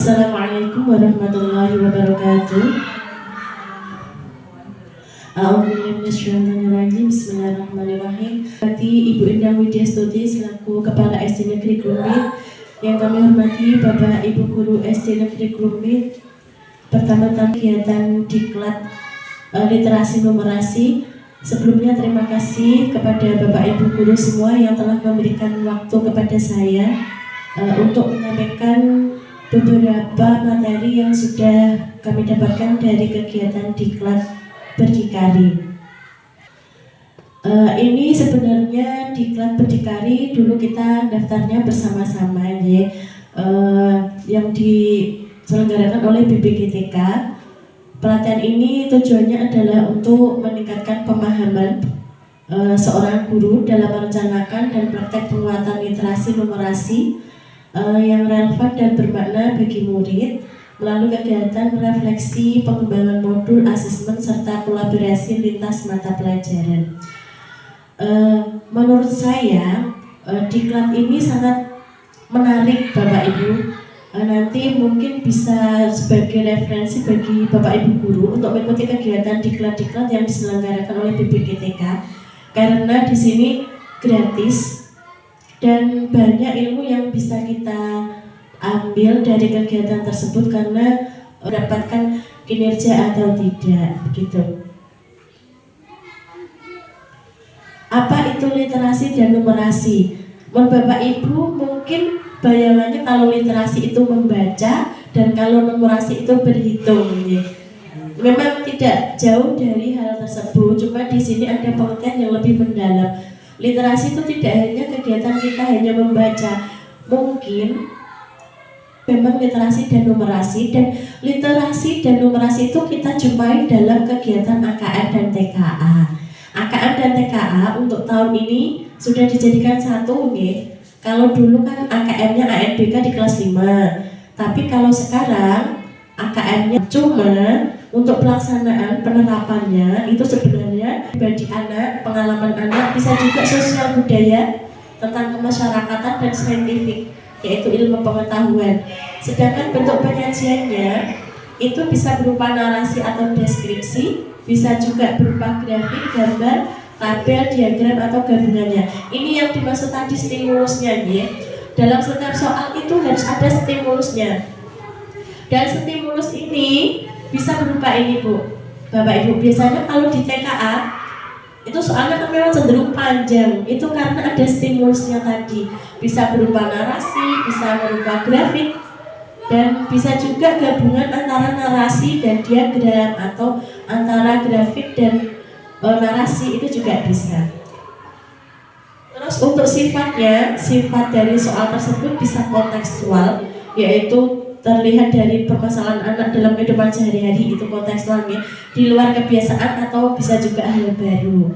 Assalamualaikum warahmatullahi wabarakatuh. A'udzubillahi Bismillahirrahmanirrahim. Hormati Ibu Indah Widyastuti selaku Kepala SD Negeri Grumit. Yang kami hormati Bapak Ibu Guru SD Negeri Grumit. Pertama-tama kegiatan diklat literasi numerasi. Sebelumnya terima kasih kepada Bapak Ibu Guru semua yang telah memberikan waktu kepada saya untuk menyampaikan beberapa materi yang sudah kami dapatkan dari kegiatan diklat berdikari. Ini sebenarnya diklat berdikari dulu kita daftarnya bersama-sama ya, yang diselenggarakan oleh BPGTK. Pelatihan ini tujuannya adalah untuk meningkatkan pemahaman seorang guru dalam merencanakan dan praktek penguatan literasi numerasi yang relevan dan bermakna bagi murid melalui kegiatan refleksi, pengembangan modul, asesmen, serta kolaborasi lintas mata pelajaran. Menurut saya, diklat ini sangat menarik Bapak Ibu. Nanti mungkin bisa sebagai referensi bagi Bapak Ibu Guru untuk mengikuti kegiatan diklat-diklat yang diselenggarakan oleh BPGTK, karena di sini gratis dan banyak ilmu yang bisa kita ambil dari kegiatan tersebut karena mendapatkan kinerja atau tidak, begitu. Apa itu literasi dan numerasi? Menurut Bapak Ibu mungkin bayangannya kalau literasi itu membaca dan kalau numerasi itu berhitung. Ya. Memang tidak jauh dari hal tersebut, cuma di sini ada pengertian yang lebih mendalam. Literasi itu tidak hanya kegiatan kita hanya membaca, mungkin memang literasi dan numerasi itu kita jumpai dalam kegiatan AKM dan TKA. AKM dan TKA untuk tahun ini sudah dijadikan satu nih. Kalau dulu kan AKM-nya ANBK di kelas 5, tapi kalau sekarang AKM-nya cuma untuk pelaksanaan penerapannya itu sebenarnya pribadi anak, pengalaman anak, bisa juga sosial budaya tentang kemasyarakatan dan saintifik, yaitu ilmu pengetahuan. Sedangkan bentuk penyajiannya itu bisa berupa narasi atau deskripsi, bisa juga berupa grafik, gambar, tabel, diagram atau gabungannya. Ini yang dimaksud tadi stimulusnya ya. Dalam setiap soal itu harus ada stimulusnya. Dan stimulus ini bisa berupa ini Bu, Bapak Ibu. Biasanya kalau di TKA itu soalnya kan memang cenderung panjang. Itu karena ada stimulusnya tadi. Bisa berupa narasi, bisa berupa grafik, dan bisa juga gabungan antara narasi dan diagram atau antara grafik dan narasi, itu juga bisa. Terus untuk sifatnya, sifat dari soal tersebut bisa kontekstual, yaitu terlihat dari permasalahan anak dalam kehidupan sehari-hari, itu kontekstualnya, di luar kebiasaan atau bisa juga hal baru.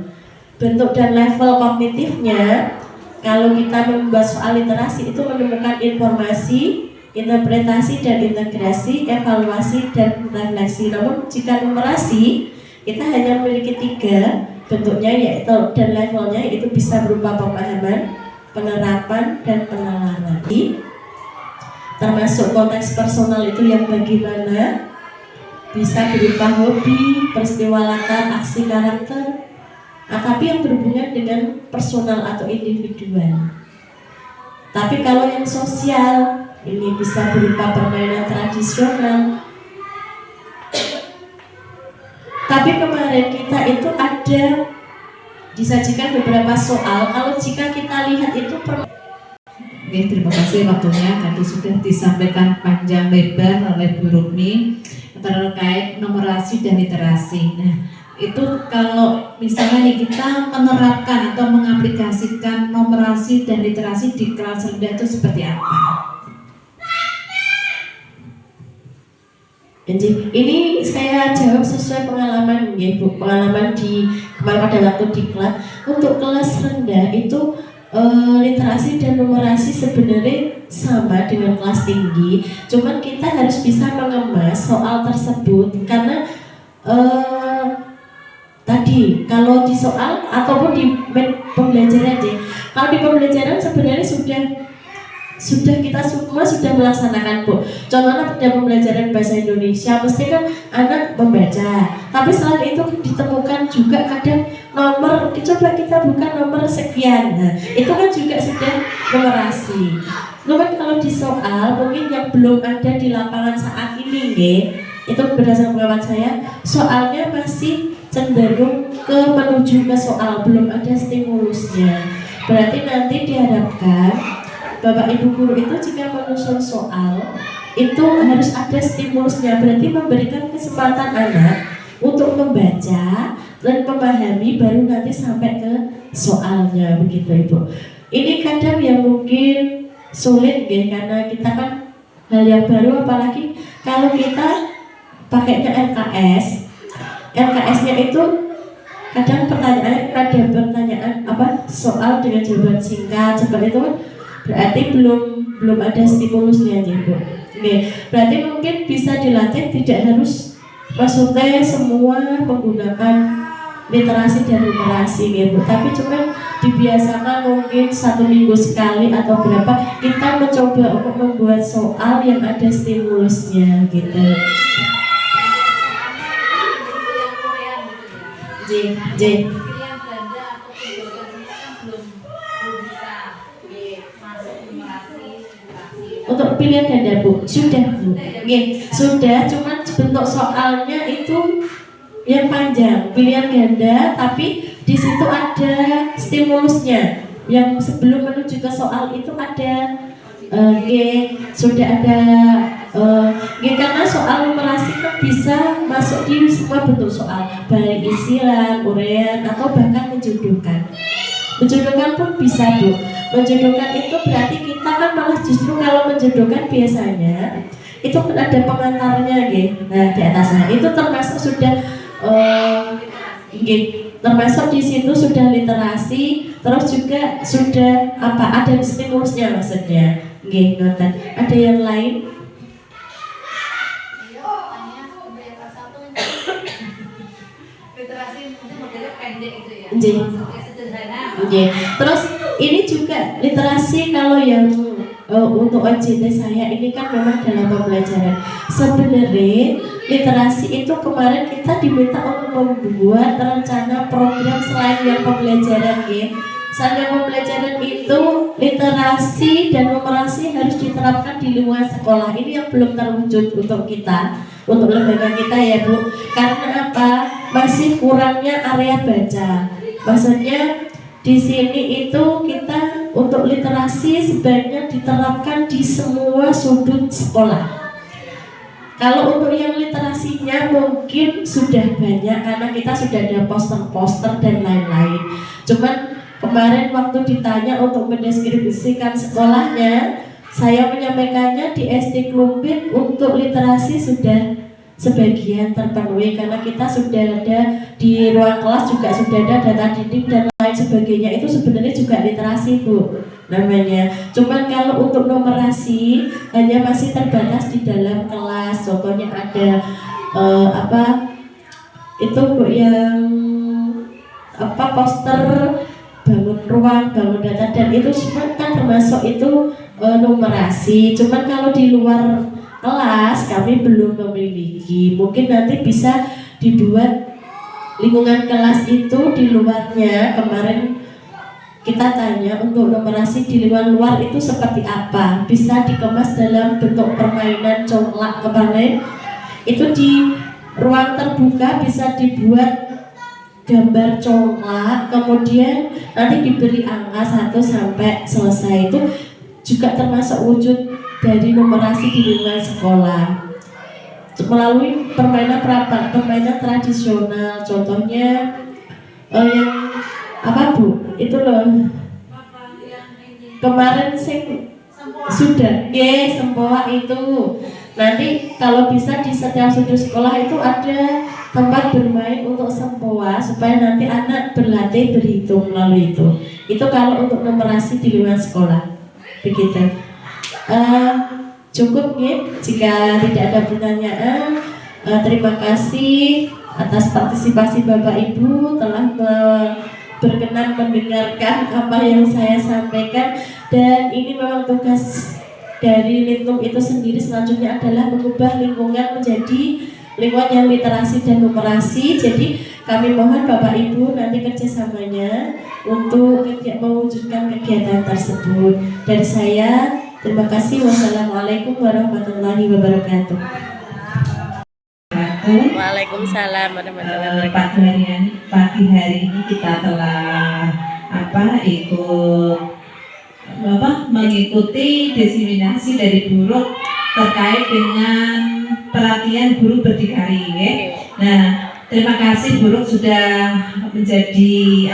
Bentuk dan level kognitifnya, kalau kita membahas soal literasi itu menemukan informasi, interpretasi dan integrasi, evaluasi dan refleksi. Namun jika numerasi kita hanya memiliki 3 bentuknya, yaitu dan levelnya, itu bisa berupa pemahaman, penerapan, dan penalaran. Termasuk konteks personal itu yang bagaimana, bisa berupa hobi, peristiwa latar, aksi karakter, tapi yang berhubungan dengan personal atau individual. Tapi kalau yang sosial, ini bisa berupa permainan tradisional. Tapi kemarin kita itu ada disajikan beberapa soal. Kalau jika kita lihat itu Oke, terima kasih waktunya. Tadi sudah disampaikan panjang lebar oleh Bu Rumi terkait numerasi dan literasi. Nah, itu kalau misalnya nih kita menerapkan atau mengaplikasikan numerasi dan literasi di kelas rendah itu seperti apa? Ini saya jawab sesuai pengalaman ya Bu, pengalaman di kemarin pada waktu diklat. Untuk kelas rendah itu literasi dan numerasi sebenarnya sama dengan kelas tinggi, cuman kita harus bisa mengemas soal tersebut karena tadi kalau di soal ataupun di pembelajaran deh, kalau di pembelajaran sebenarnya sudah kita semua sudah melaksanakan Bu. Contohnya pada pembelajaran bahasa Indonesia mesti kan anak membaca, tapi selain itu ditemukan juga kadang nomor, coba kita buka nomor sekian, nah itu kan juga sudah numerasi. Cuman kalau di soal mungkin yang belum ada di lapangan saat ini itu berdasarkan pengalaman saya, soalnya masih cenderung menuju ke soal, belum ada stimulusnya. Berarti nanti diharapkan Bapak Ibu guru itu jika menyusun soal itu harus ada stimulusnya, berarti memberikan kesempatan anak untuk membaca dan memahami baru nanti sampai ke soalnya, begitu Ibu. Ini kadang yang mungkin sulit ya, karena kita kan hal yang baru, apalagi kalau kita pakainya LKS. LKS-nya itu kadang pertanyaan apa soal dengan jawaban singkat seperti itu kan, berarti belum ada stimulusnya ya Bu. Oke, berarti mungkin bisa dilatih, tidak harus maksudnya semua menggunakan literasi dan numerasi ya Bu, tapi cuma dibiasakan mungkin 1 minggu sekali atau berapa kita mencoba untuk membuat soal yang ada stimulusnya gitu. J. Untuk pilihan ganda Bu, sudah Bu. Sudah, cuman bentuk soalnya itu yang panjang, pilihan ganda, tapi di situ ada stimulusnya. Yang sebelum menuju ke soal itu ada sudah ada karena soal numerasi kan bisa masuk di semua bentuk soal, baik isilan, uraian, atau bahkan menjodohkan. Menjodohkan pun bisa Bu. Menjodohkan itu berarti kita kan malah justru kalau menjodohkan biasanya itu kan ada pengantarnya gitu. Nah di atasnya itu termasuk sudah termasuk di situ sudah literasi, terus juga sudah apa ada stimulusnya maksudnya. Ada yang lain? Literasi mungkin modelnya pendek gitu ya. Sederhana. Terus ini juga literasi kalau yang untuk OJT saya ini kan memang dalam pembelajaran. Sebenarnya literasi itu kemarin kita diminta untuk membuat rencana program selain yang pembelajaran ya. Selain pembelajaran itu literasi dan numerasi harus diterapkan di luar sekolah. Ini yang belum terwujud untuk kita, untuk lembaga kita ya Bu. Karena apa? Masih kurangnya area baca. Maksudnya di sini itu kita untuk literasi sebaiknya diterapkan di semua sudut sekolah. Kalau untuk yang literasinya mungkin sudah banyak karena kita sudah ada poster-poster dan lain-lain. Cuman kemarin waktu ditanya untuk mendeskripsikan sekolahnya, saya menyampaikannya di SD Klumpit untuk literasi sudah sebagian terpenuhi karena kita sudah ada di ruang kelas juga sudah ada data dinding dan lain sebagainya. Itu sebenarnya juga literasi Bu namanya. Cuman kalau untuk numerasi hanya masih terbatas di dalam kelas. Contohnya ada itu Bu yang poster bangun ruang, bangun data, dan itu semua kan termasuk itu numerasi. Cuman kalau di luar kelas kami belum memiliki. Mungkin nanti bisa dibuat lingkungan kelas itu di luarnya. Kemarin kita tanya untuk numerasi di luar itu seperti apa, bisa dikemas dalam bentuk permainan congklak kemarin. Itu di ruang terbuka bisa dibuat gambar congklak, kemudian nanti diberi angka 1 sampai selesai. Itu juga termasuk wujud dari numerasi di lingkungan sekolah melalui permainan tradisional. Contohnya yang apa Bu? Itu loh kemarin sudah sempoa itu. Nanti kalau bisa di setiap sudut sekolah itu ada tempat bermain untuk sempoa supaya nanti anak berlatih berhitung melalui itu. Itu kalau untuk numerasi di lingkungan sekolah. Begitu. Cukup ya, jika tidak ada pertanyaan. Terima kasih atas partisipasi Bapak Ibu telah berkenan mendengarkan apa yang saya sampaikan. Dan ini memang tugas dari Litnum itu sendiri selanjutnya adalah mengubah lingkungan menjadi lingkungan yang literasi dan numerasi. Jadi kami mohon Bapak Ibu nanti kerjasamanya untuk mewujudkan kegiatan tersebut. Dari saya terima kasih. Wassalamualaikum warahmatullahi wabarakatuh. Waalaikumsalam warahmatullahi wabarakatuh. Pagi hari ini kita telah mengikuti diseminasi dari Buruk terkait dengan pelatihan guru berdikari. Nah, terima kasih Buruk sudah menjadi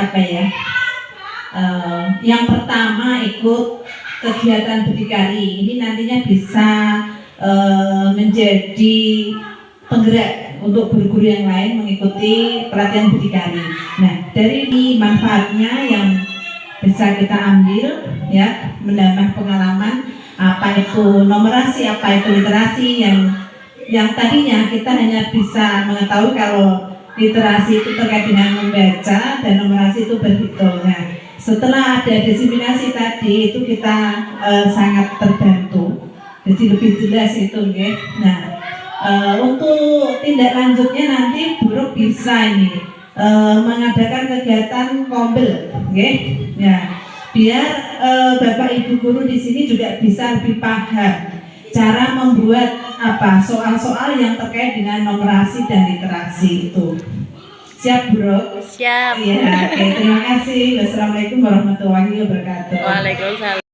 yang pertama ikut kegiatan berdikari. Ini nantinya bisa menjadi penggerak untuk guru-guru yang lain mengikuti pelatihan berdikari. Nah, dari manfaatnya yang bisa kita ambil ya, menambah pengalaman apa itu numerasi, apa itu literasi, yang tadinya kita hanya bisa mengetahui kalau literasi itu terkait dengan membaca dan numerasi itu berhitung. Nah, setelah ada diseminasi tadi itu kita sangat terbantu, jadi lebih jelas itu, okay? Nah, untuk tindak lanjutnya nanti Buruk bisa mengadakan kegiatan kombel, okay? Ya, biar Bapak Ibu guru di sini juga bisa lebih paham cara membuat soal-soal yang terkait dengan numerasi dan literasi itu. Siap Buruk? Siap. Ya, oke, terima kasih. Wassalamualaikum warahmatullahi wabarakatuh. Waalaikumsalam.